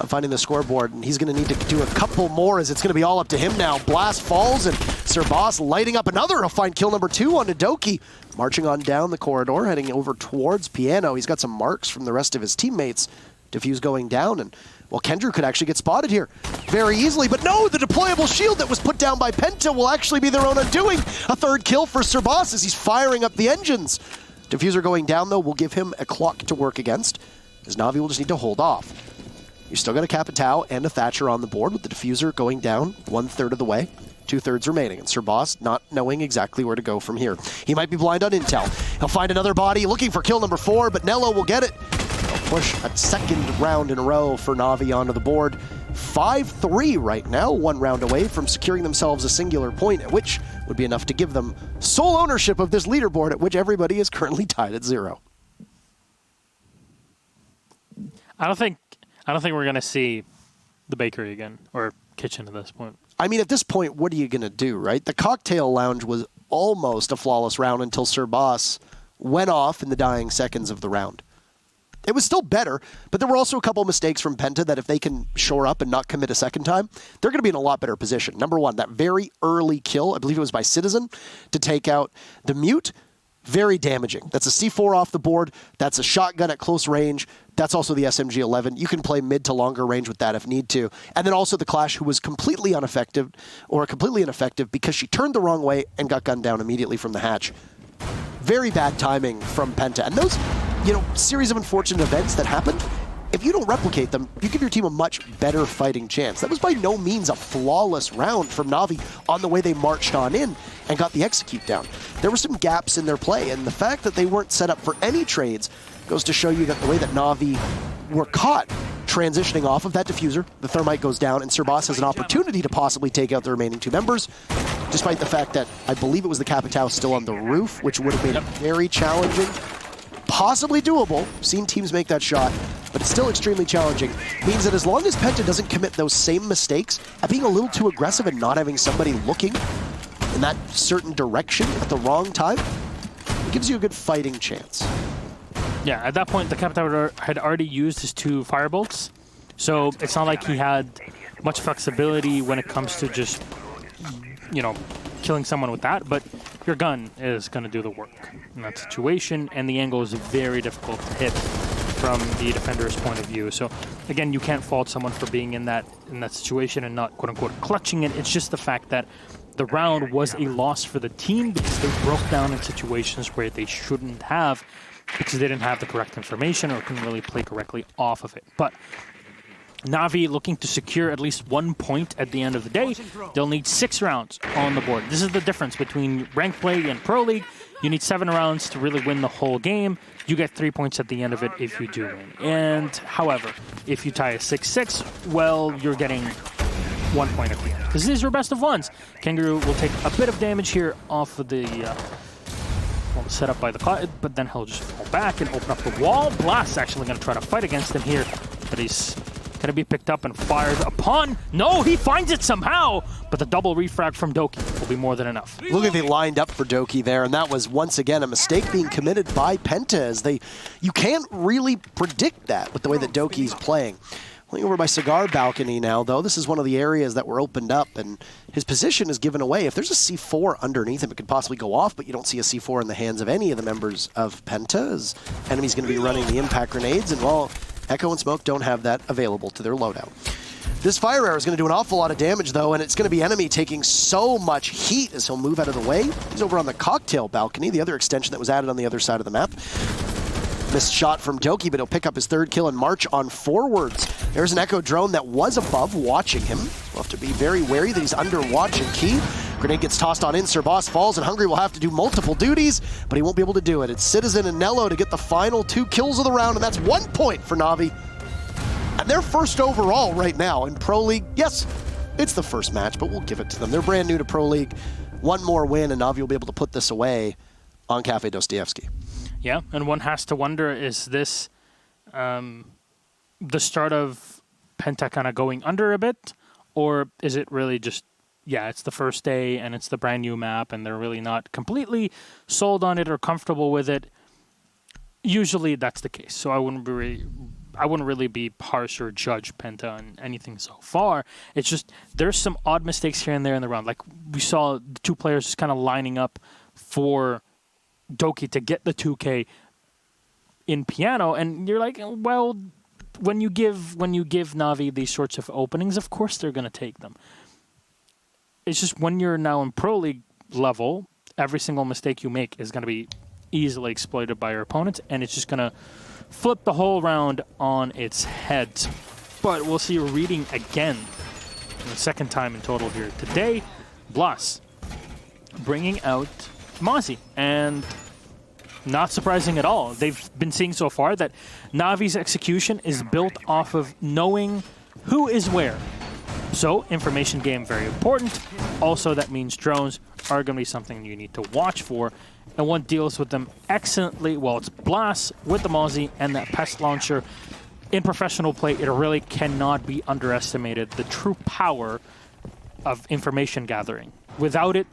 finding the scoreboard, and he's going to need to do a couple more as it's going to be all up to him now. Blast falls, and Sir Boss lighting up another. He'll find kill number 2 on Doki. Marching on down the corridor, heading over towards Piano. He's got some marks from the rest of his teammates. Diffuse going down, and well, Kendra could actually get spotted here very easily, but no, the deployable shield that was put down by Penta will actually be their own undoing. A 3rd kill for Sir Boss as he's firing up the engines. Diffuser going down, though, will give him a clock to work against, as Navi will just need to hold off. You've still got a Capitao and a Thatcher on the board, with the Diffuser going down 1/3 of the way. 2/3 remaining, and Sir Boss not knowing exactly where to go from here. He might be blind on intel. He'll find another body, looking for kill number 4, but Nello will get it. They'll push a second round in a row for NaVi onto the board. 5-3 right now, 1 round away from securing themselves a singular point, which would be enough to give them sole ownership of this leaderboard, at which everybody is currently tied at 0. I don't think we're gonna see the bakery again or kitchen at this point. I mean, at this point, what are you gonna do, right? The cocktail lounge was almost a flawless round until Sir Boss went off in the dying seconds of the round. It was still better, but there were also a couple of mistakes from Penta that if they can shore up and not commit a second time, they're going to be in a lot better position. Number 1, that very early kill, I believe it was by Citizen, to take out the Mute, very damaging. That's a C4 off the board. That's a shotgun at close range. That's also the SMG-11. You can play mid to longer range with that if need to. And then also the Clash, who was completely ineffective because she turned the wrong way and got gunned down immediately from the hatch. Very bad timing from Penta. And those, series of unfortunate events that happened, if you don't replicate them, you give your team a much better fighting chance. That was by no means a flawless round from NaVi on the way they marched on in and got the execute down. There were some gaps in their play, and the fact that they weren't set up for any trades goes to show you that the way that NaVi were caught transitioning off of that diffuser, the thermite goes down, and Sir Boss has an opportunity to possibly take out the remaining 2 members, despite the fact that I believe it was the Capitao still on the roof, which would have made it very challenging. Possibly doable. Seen teams make that shot, but it's still extremely challenging. Means that as long as Penta doesn't commit those same mistakes at being a little too aggressive and not having somebody looking in that certain direction at the wrong time, it gives you a good fighting chance. Yeah, at that point, the Capitao had already used his 2 firebolts, so it's not like he had much flexibility when it comes to just, killing someone with that, but your gun is going to do the work in that situation, and the angle is very difficult to hit from the defender's point of view. So again, you can't fault someone for being in that situation and not quote-unquote clutching it. It's just the fact that the round was a loss for the team because they broke down in situations where they shouldn't have, because they didn't have the correct information or couldn't really play correctly off of it. But NaVi looking to secure at least 1 point at the end of the day. They'll need 6 rounds on the board. This is the difference between ranked play and Pro League. You need 7 rounds to really win the whole game. You get 3 points at the end of it if you do win. And however, if you tie a 6-6, well, you're getting 1 point at the end. Because these are best of ones. Kangaroo will take a bit of damage here off of the set up by the cloud, but then he'll just fall back and open up the wall. Blast's actually going to try to fight against him here, but he's going to be picked up and fired upon. No, he finds it somehow, but the double refrag from Doki will be more than enough. Look at they lined up for Doki there, and that was once again a mistake being committed by Penta, as you can't really predict that with the way that Doki's playing. Looking over by Cigar Balcony now, though, this is one of the areas that were opened up, and his position is given away. If there's a C4 underneath him, it could possibly go off, but you don't see a C4 in the hands of any of the members of Penta, as enemy's going to be running the impact grenades, and well, Echo and Smoke don't have that available to their loadout. This fire arrow is going to do an awful lot of damage, though, and it's going to be enemy taking so much heat as he'll move out of the way. He's over on the Cocktail Balcony, the other extension that was added on the other side of the map. Missed shot from Doki, but he'll pick up his 3rd kill and march on forwards. There's an Echo drone that was above watching him. We'll have to be very wary that he's under watch and key. Grenade gets tossed on in, Sir Boss falls, and Hungry will have to do multiple duties, but he won't be able to do it. It's Citizen and Nello to get the final 2 kills of the round, and that's 1 point for NaVi. And they're first overall right now in Pro League. Yes, it's the first match, but we'll give it to them. They're brand new to Pro League. 1 more win, and NaVi will be able to put this away on Cafe Dostoyevsky. Yeah, and one has to wonder, is this the start of Penta kind of going under a bit? Or is it really just, yeah, it's the first day and it's the brand new map and they're really not completely sold on it or comfortable with it? Usually that's the case. So I wouldn't really be harsh or judge Penta on anything so far. It's just there's some odd mistakes here and there in the round. Like we saw the 2 players just kind of lining up for Doki to get the 2K in piano, and you're like, well, when you give NaVi these sorts of openings, of course they're going to take them. It's just when you're now in Pro League level, every single mistake you make is going to be easily exploited by your opponents, and it's just going to flip the whole round on its head. But we'll see a reading again, the 2nd time in total here today. Blas bringing out Mozzie, and Not surprising at all. They've been seeing so far that NaVi's execution is built off of knowing who is where. So, information game very important. Also, that means drones are going to be something you need to watch for. And one deals with them excellently. Well, it's Blast with the Mozzie and that Pest Launcher. In professional play, it really cannot be underestimated, the true power of information gathering. Without it,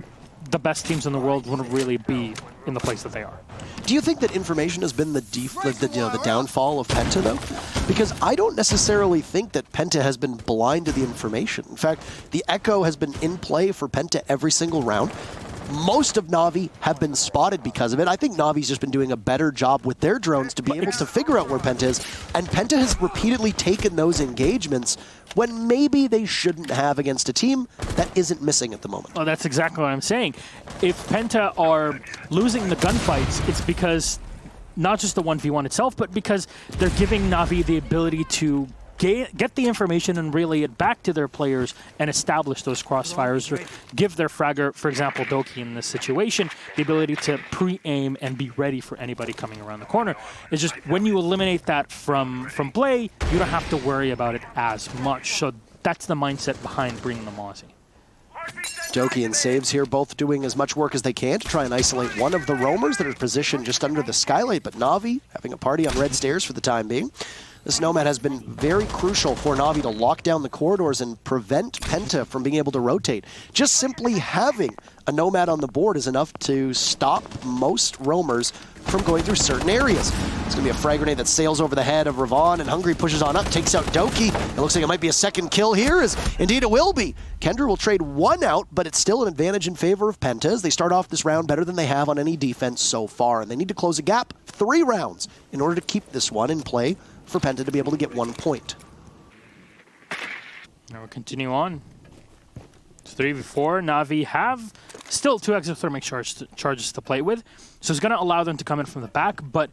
the best teams in the world wouldn't really be in the place that they are. Do you think that information has been the downfall of PENTA, though? Because I don't necessarily think that PENTA has been blind to the information. In fact, the Echo has been in play for PENTA every single round. Most of NaVi have been spotted because of it. I think NaVi's just been doing a better job with their drones to be able to figure out where PENTA is, and PENTA has repeatedly taken those engagements when maybe they shouldn't have against a team that isn't missing at the moment. Well, that's exactly what I'm saying. If PENTA are losing the gunfights, it's because not just the 1v1 itself, but because they're giving NaVi the ability to get the information and relay it back to their players and establish those crossfires, or give their fragger, for example, Doki in this situation, the ability to pre-aim and be ready for anybody coming around the corner. It's just when you eliminate that from play, you don't have to worry about it as much. So that's the mindset behind bringing the Mozzie. Doki and Saves here both doing as much work as they can to try and isolate one of the roamers that are positioned just under the skylight, but NaVi having a party on red stairs for the time being. This Nomad has been very crucial for NaVi to lock down the corridors and prevent PENTA from being able to rotate. Just simply having a Nomad on the board is enough to stop most roamers from going through certain areas. It's going to be a frag grenade that sails over the head of Ravon, and Hungry pushes on up, takes out Doki. It looks like it might be a second kill here, as indeed it will be. Kendra will trade one out, but it's still an advantage in favor of PENTA as they start off this round better than they have on any defense so far, and they need to close a gap 3 rounds in order to keep this one in play for PENTA to be able to get 1 point. Now we'll continue on. It's 3v4. NaVi have still 2 exothermic charges to play with, so it's going to allow them to come in from the back, but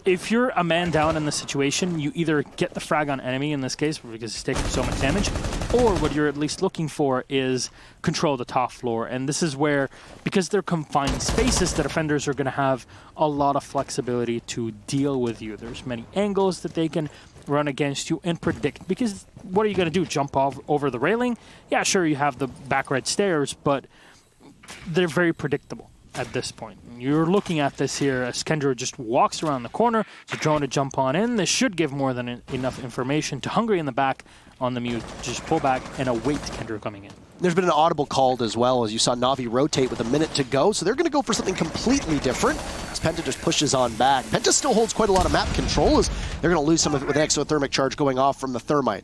if you're a man down in this situation, you either get the frag on enemy in this case, because he's taking so much damage, or what you're at least looking for is control the top floor. And this is where, because they're confined spaces, the defenders are going to have a lot of flexibility to deal with you. There's many angles that they can run against you and predict, because what are you going to do, jump off over the railing? Yeah, sure, you have the back red stairs, but they're very predictable at this point. You're looking at this here as Kendra just walks around the corner, so drone to jump on in. This should give more than enough information to Hungry in the back on the mute. Just pull back and await Kendra coming in. There's been an audible called as well, as you saw NaVi rotate with a minute to go, so they're going to go for something completely different as PENTA just pushes on back. PENTA still holds quite a lot of map control, as they're going to lose some of it with an exothermic charge going off from the Thermite.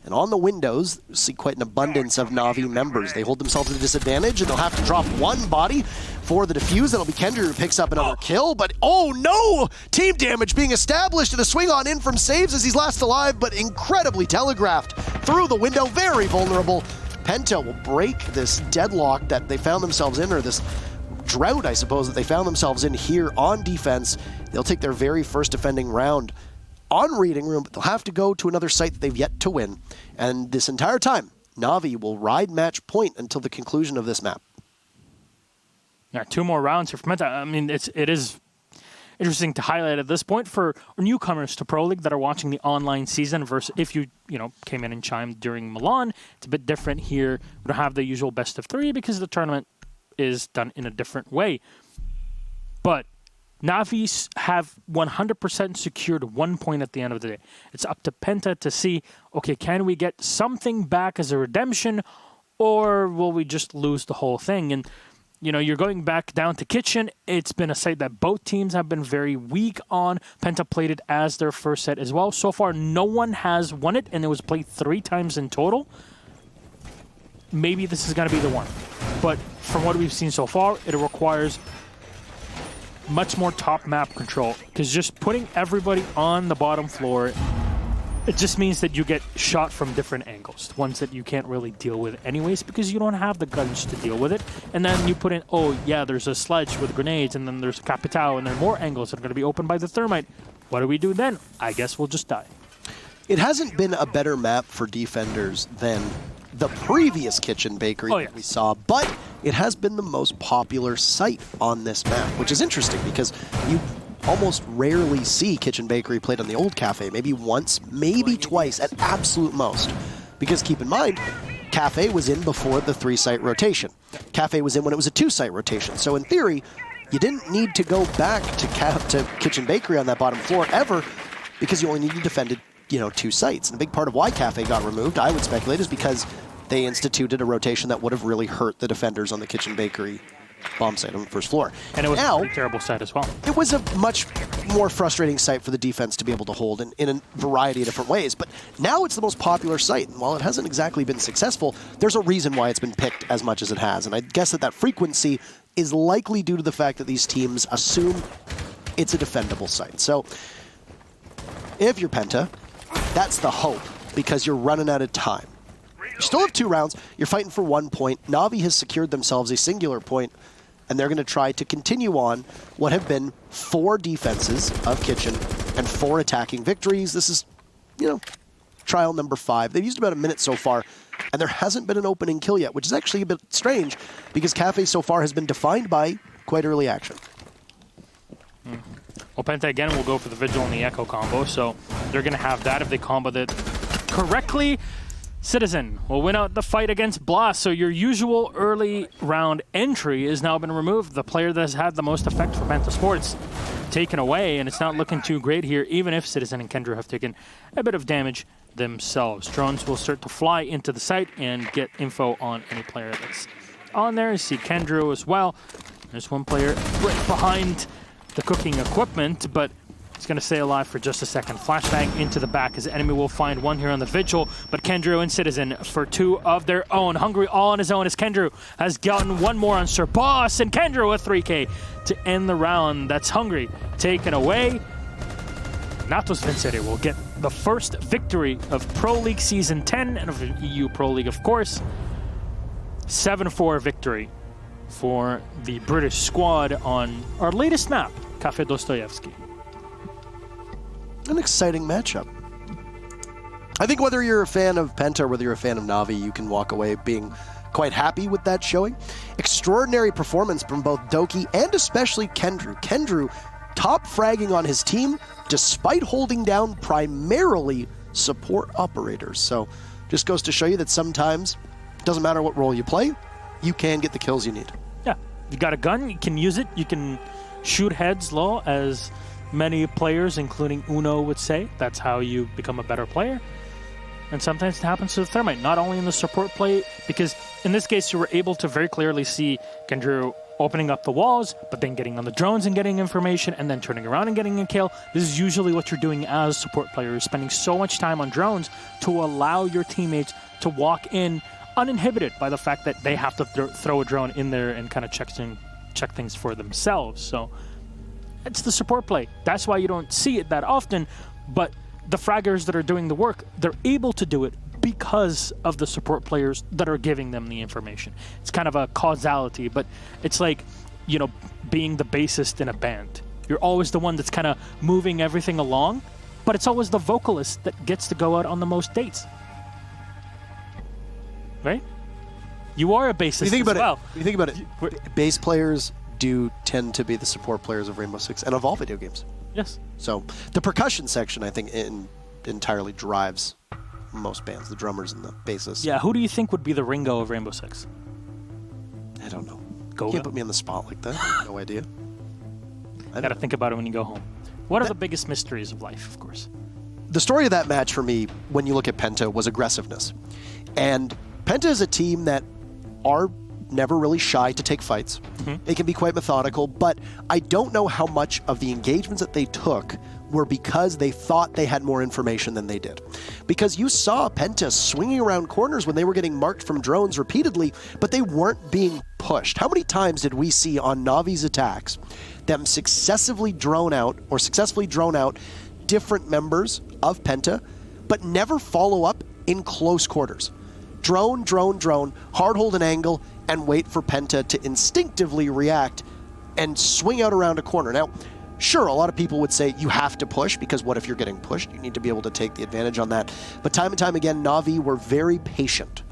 And on the windows, you see quite an abundance of NaVi members. They hold themselves at a disadvantage, and they'll have to drop one body for the defuse. That'll be Kendra who picks up another kill, but oh no! Team damage being established, and a swing on in from Saves as he's last alive, but incredibly telegraphed through the window, very vulnerable. PENTA will break this deadlock that they found themselves in, or this drought, I suppose, that they found themselves in here on defense. They'll take their very first defending round on Reading Room, but they'll have to go to another site that they've yet to win. And this entire time, NaVi will ride match point until the conclusion of this map. Yeah, 2 more rounds here for PENTA. I mean, it is interesting to highlight at this point for newcomers to Pro League that are watching the online season versus if you came in and chimed during Milan. It's a bit different here. We don't have the usual best of 3 because the tournament is done in a different way. But NaVi have 100% secured 1 point at the end of the day. It's up to PENTA to see, okay, can we get something back as a redemption, or will we just lose the whole thing? And, you're going back down to Kitchen. It's been a site that both teams have been very weak on. PENTA played it as their first set as well. So far, no one has won it, and it was played 3 times in total. Maybe this is going to be the one. But from what we've seen so far, it requires much more top map control, because just putting everybody on the bottom floor, it just means that you get shot from different angles, ones that you can't really deal with anyways because you don't have the guns to deal with it. And then you put in, oh yeah, there's a sledge with grenades, and then there's a Capitao, and there are more angles that are going to be opened by the Thermite. What do we do then? I guess we'll just die. It hasn't been a better map for defenders than the previous Kitchen Bakery that we saw, but it has been the most popular site on this map, which is interesting because you almost rarely see Kitchen Bakery played on the old cafe. Maybe once, maybe twice at absolute most. Because keep in mind, Cafe was in before the 3-site rotation. Cafe was in when it was a 2-site rotation. So in theory, you didn't need to go back to Kitchen Bakery on that bottom floor ever, because you only needed to defend 2 sites. And a big part of why Cafe got removed, I would speculate, is because they instituted a rotation that would have really hurt the defenders on the Kitchen Bakery bomb site on the first floor. And it was a terrible site as well. It was a much more frustrating site for the defense to be able to hold in a variety of different ways. But now it's the most popular site. And while it hasn't exactly been successful, there's a reason why it's been picked as much as it has. And I guess that frequency is likely due to the fact that these teams assume it's a defendable site. So if you're Penta, that's the hope, because you're running out of time. You still have 2 rounds. You're fighting for 1 point. NaVi has secured themselves a singular point, and they're going to try to continue on what have been 4 defenses of Kitchen and 4 attacking victories. This is, trial number 5. They've used about a minute so far, and there hasn't been an opening kill yet, which is actually a bit strange because Cafe so far has been defined by quite early action. Well, Penta again will go for the Vigil and the Echo combo, so they're going to have that if they combo that correctly. Citizen will win out the fight against Blast, so your usual early round entry has now been removed. The player that has had the most effect for Penta Sports taken away, and it's not looking too great here, even if Citizen and Kendra have taken a bit of damage themselves. Drones will start to fly into the site and get info on any player that's on there. You see Kendra as well. There's one player right behind the cooking equipment, but he's going to stay alive for just a second. Flashbang into the back. His enemy will find one here on the Vigil, but Kendra and Citizen for 2 of their own. Hungry all on his own as Kendra has gotten one more on Sir Boss, and Kendra with 3K to end the round. That's Hungry taken away. Natus Vincere will get the first victory of Pro League Season 10 and of the EU Pro League, of course. 7-4 victory for the British squad on our latest map, Cafe Dostoyevsky. An exciting matchup. I think whether you're a fan of Penta or whether you're a fan of NaVi, you can walk away being quite happy with that showing. Extraordinary performance from both Doki and especially Kendra. Kendra top fragging on his team despite holding down primarily support operators. So just goes to show you that sometimes, it doesn't matter what role you play, you can get the kills you need. Yeah, you got a gun, you can use it, you can shoot heads low, as many players, including Uno, would say. That's how you become a better player. And sometimes it happens to the Thermite, not only in the support play, because in this case you were able to very clearly see Kendra opening up the walls, but then getting on the drones and getting information, and then turning around and getting a kill. This is usually what you're doing as support players, spending so much time on drones to allow your teammates to walk in uninhibited by the fact that they have to throw a drone in there and kind of check things for themselves. So it's the support play. That's why you don't see it that often, but the fraggers that are doing the work, they're able to do it because of the support players that are giving them the information. It's kind of a causality, but it's like, being the bassist in a band. You're always the one that's kind of moving everything along, but it's always the vocalist that gets to go out on the most dates. Right? You are a bassist as well. You think about it, bass players do tend to be the support players of Rainbow Six and of all video games. Yes. So the percussion section, I think, entirely drives most bands, the drummers and the bassists. Yeah, who do you think would be the Ringo of Rainbow Six? I don't know. Goga? You can't put me on the spot like that. No idea. I gotta think about it when you go home. What are the biggest mysteries of life, of course? The story of that match for me, when you look at Penta, was aggressiveness. And Penta is a team that are never really shy to take fights. Mm-hmm. They can be quite methodical, but I don't know how much of the engagements that they took were because they thought they had more information than they did. Because you saw Penta swinging around corners when they were getting marked from drones repeatedly, but they weren't being pushed. How many times did we see on NaVi's attacks them successfully drone out different members of Penta, but never follow up in close quarters? Drone, hard hold an angle, and wait for Penta to instinctively react and swing out around a corner. Now, sure, a lot of people would say you have to push, because what if you're getting pushed? You need to be able to take the advantage on that. But time and time again, NaVi were very patient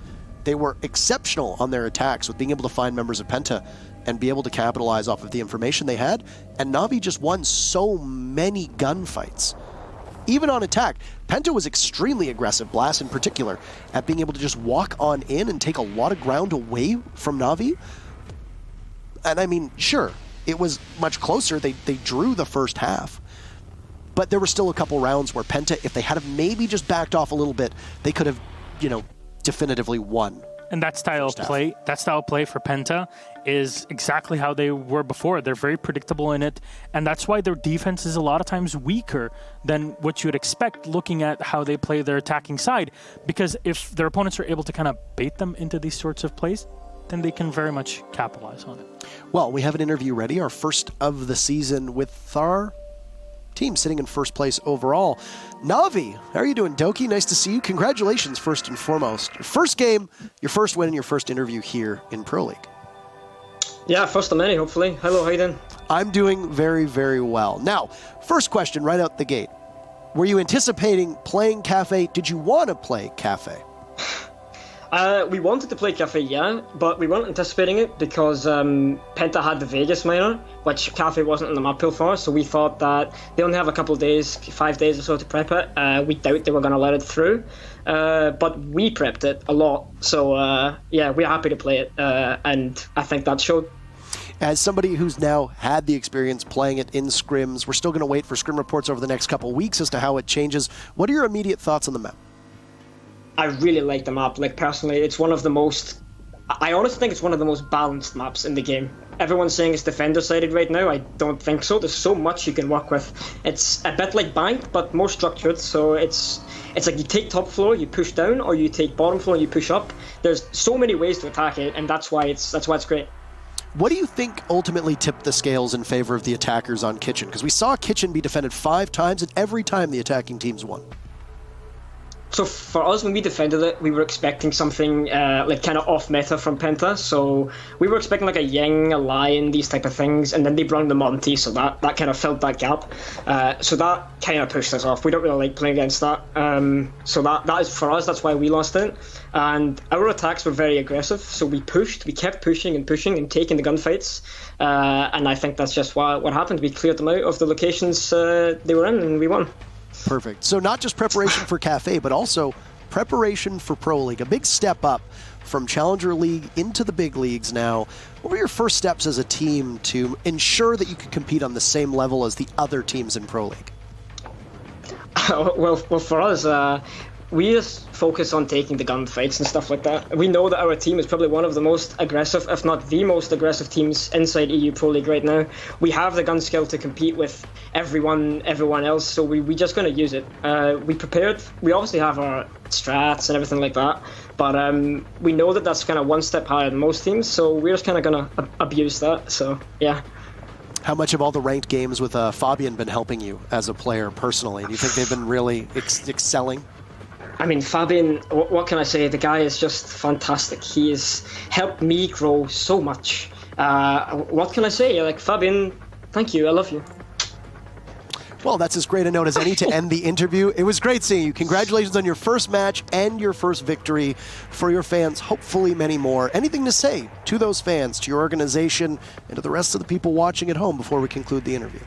they were exceptional on their attacks with being able to find members of Penta and be able to capitalize off of the information they had. And NaVi just won so many gunfights. Even on attack, Penta was extremely aggressive, Blast in particular, at being able to just walk on in and take a lot of ground away from NaVi. And I mean, sure, it was much closer. They drew the first half. But there were still a couple rounds where Penta, if they had have maybe just backed off a little bit, they could have, you know, definitively won. And that style of play, for Penta is exactly how they were before. They're very predictable in it, and that's why their defense is a lot of times weaker than what you would expect looking at how they play their attacking side. Because if their opponents are able to kind of bait them into these sorts of plays, then they can very much capitalize on it. Well, we have an interview ready, our first of the season with our team sitting in first place overall. NaVi, how are you doing, Doki? Nice to see you. Congratulations, first and foremost. Your first game, your first win, and your first interview here in Pro League. Yeah, first of many, hopefully. Hello, how you doing? I'm doing very, very well. Now, first question right out the gate. Were you anticipating playing Cafe? Did you want to play Cafe? We wanted to play Cafe, yeah, but we weren't anticipating it because Penta had the Vegas minor, which Cafe wasn't in the map pool for, so we thought that they only have a couple of days, 5 days or so to prep it. We doubt they were going to let it through, but we prepped it a lot, so yeah, we're happy to play it, and I think that showed. As somebody who's now had the experience playing it in scrims, we're still going to wait for scrim reports over the next couple of weeks as to how it changes. What are your immediate thoughts on the map? I really like the map. Like, personally, it's one of the most... I honestly think it's one of the most balanced maps in the game. Everyone's saying it's defender-sided right now. I don't think so. There's so much you can work with. It's a bit like Banked, but more structured. So it's like you take top floor, you push down, or you take bottom floor, you push up. There's so many ways to attack it, and that's why it's great. What do you think ultimately tipped the scales in favor of the attackers on Kitchen? Because we saw Kitchen be defended 5 times, and every time the attacking teams won. So for us, when we defended it, we were expecting something like kind of off meta from Penta. So we were expecting like a Ying, a Lion, these type of things, and then they brought the Monty, so that kind of filled that gap. So that kind of pushed us off. We don't really like playing against that. So that is, for us, that's why we lost it. And our attacks were very aggressive, so we kept pushing and taking the gunfights. And I think that's just what happened. We cleared them out of the locations they were in, and we won. Perfect. So not just preparation for Cafe, but also preparation for Pro League. A big step up from Challenger League into the big leagues now. What were your first steps as a team to ensure that you could compete on the same level as the other teams in Pro League? Well, for us, we just focus on taking the gunfights and stuff like that. We know that our team is probably one of the most aggressive, if not the most aggressive teams inside EU Pro League right now. We have the gun skill to compete with everyone else, so we just going to use it. We prepared. We obviously have our strats and everything like that, but we know that that's kind of one step higher than most teams, so we're just kind of going to abuse that, so yeah. How much have all the ranked games with Fabian been helping you as a player personally? Do you think they've been really excelling? I mean, Fabian, what can I say? The guy is just fantastic. He has helped me grow so much. What can I say? Like, Fabian, thank you. I love you. Well, that's as great a note as any to end the interview. It was great seeing you. Congratulations on your first match and your first victory. For your fans, hopefully many more. Anything to say to those fans, to your organization, and to the rest of the people watching at home before we conclude the interview?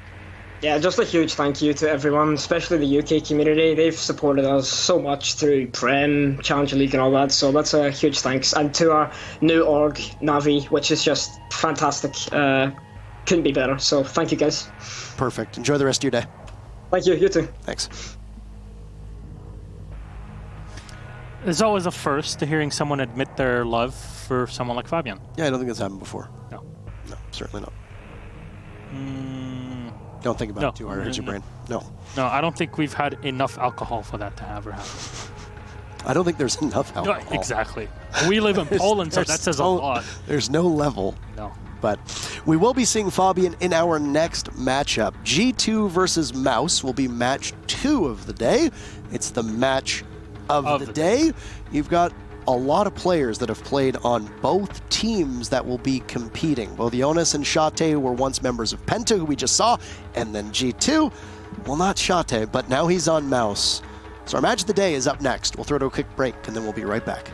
Yeah, just a huge thank you to everyone, especially the UK community. They've supported us so much through Prem, Challenger League and all that, so that's a huge thanks. And to our new org, NaVi, which is just fantastic. Couldn't be better, so thank you guys. Perfect. Enjoy the rest of your day. Thank you, you too. Thanks. There's always a first to hearing someone admit their love for someone like Fabian. Yeah, I don't think that's happened before. No. No, certainly not. Don't think about it too hard. It hurts your brain. No. No, I don't think we've had enough alcohol for that to ever happen. I don't think there's enough alcohol. No, exactly. We live in Poland, so that says a lot. There's no level. No. But we will be seeing Fabian in our next matchup. G2 versus Mouse will be match 2 of the day. It's the match of the day. You've got a lot of players that have played on both teams that will be competing. Both Jonas and Shate were once members of Penta, who we just saw, and then G2, well, not Shate, but now he's on Mouse. So our match of the day is up next. We'll throw to a quick break, and then we'll be right back.